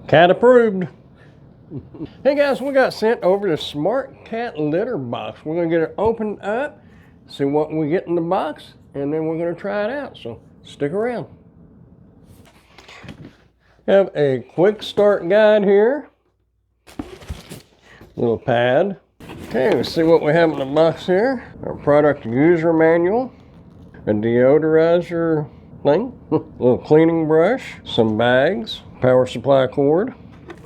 Cat approved. Hey guys, we got sent over the Smart Cat litter box. We're gonna get it opened up, see what we get in the box, and then we're gonna try it out. So stick around. Have a quick start guide here. Little pad. Okay, let's see what we have in the box here. Our product user manual, a deodorizer thing, a little cleaning brush, some bags, power supply cord,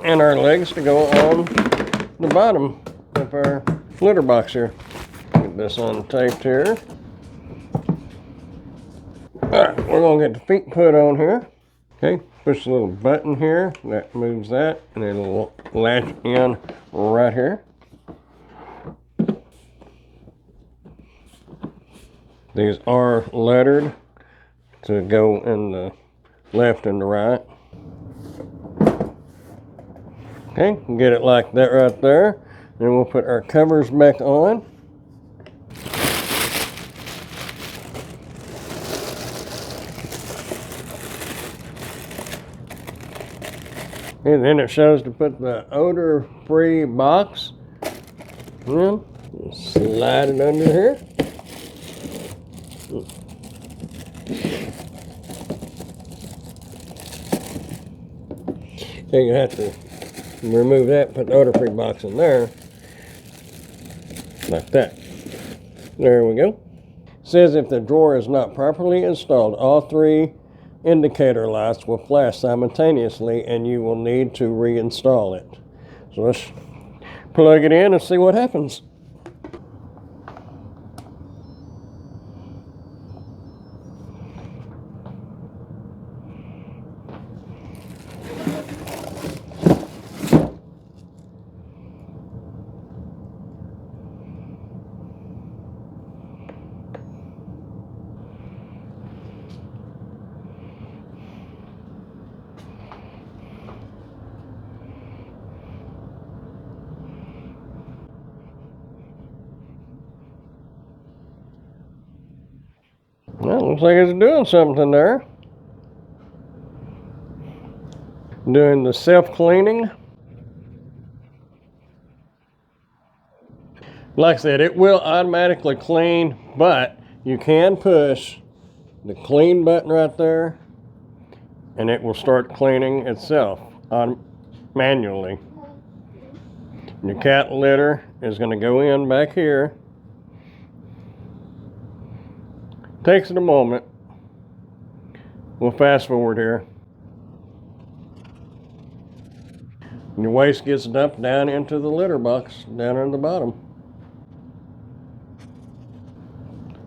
and our legs to go on the bottom of our litter box here. Get this untaped here. Alright, we're gonna get the feet put on here. Okay, push the little button here, that moves that, and it'll latch in right here. These are lettered to go in the left and the right. Okay, get it like that right there. Then we'll put our covers back on. And then it shows to put the odor-free box in. Slide it under here. Okay, you have to remove that, put the odor-free box in there, like that. There we go. It says if the drawer is not properly installed, all three indicator lights will flash simultaneously and you will need to reinstall it. So let's plug it in and see what happens. Well, looks like it's doing something there. Doing the self-cleaning. Like I said, it will automatically clean, but you can push the clean button right there and it will start cleaning itself manually. Your cat litter is going to go in back here. Takes it a moment. We'll fast forward here. Your waste gets dumped down into the litter box down in the bottom.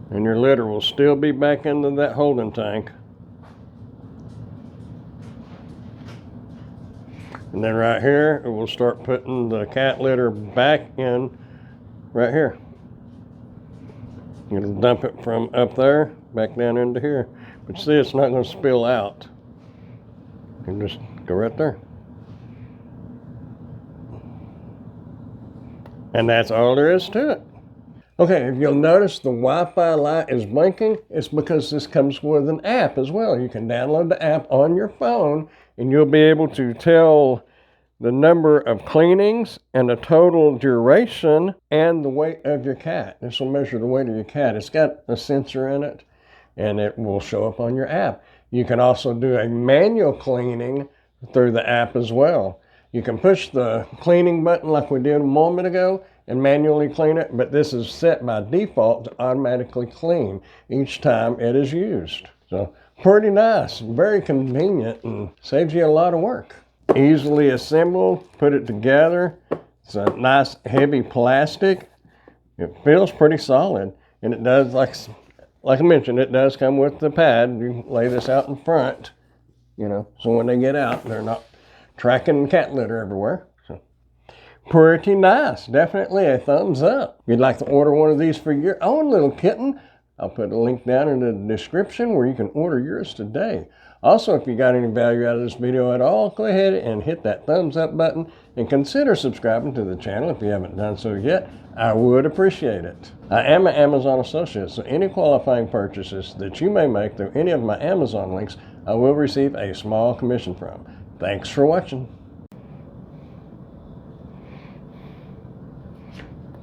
And your litter will still be back into that holding tank. And then right here, it will start putting the cat litter back in right here. It'll dump it from up there back down into here. But see, it's not going to spill out. You can just go right there. And that's all there is to it. Okay, if you'll notice the Wi-Fi light is blinking, it's because this comes with an app as well. You can download the app on your phone and you'll be able to tell the number of cleanings and the total duration and the weight of your cat. This will measure the weight of your cat. It's got a sensor in it and it will show up on your app. You can also do a manual cleaning through the app as well. You can push the cleaning button like we did a moment ago and manually clean it, but this is set by default to automatically clean each time it is used. So pretty nice, very convenient, and saves you a lot of work. Easily assembled, put it together. It's a nice heavy plastic. It feels pretty solid, and it does, like I mentioned, it does come with the pad. You lay this out in front, so when they get out, they're not tracking cat litter everywhere. So pretty nice. Definitely a thumbs up. If you'd like to order one of these for your own little kitten, I'll put a link down in the description where you can order yours today. Also, if you got any value out of this video at all, go ahead and hit that thumbs up button and consider subscribing to the channel if you haven't done so yet. I would appreciate it. I am an Amazon associate, so any qualifying purchases that you may make through any of my Amazon links, I will receive a small commission from. Thanks for watching.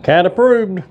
Cat approved.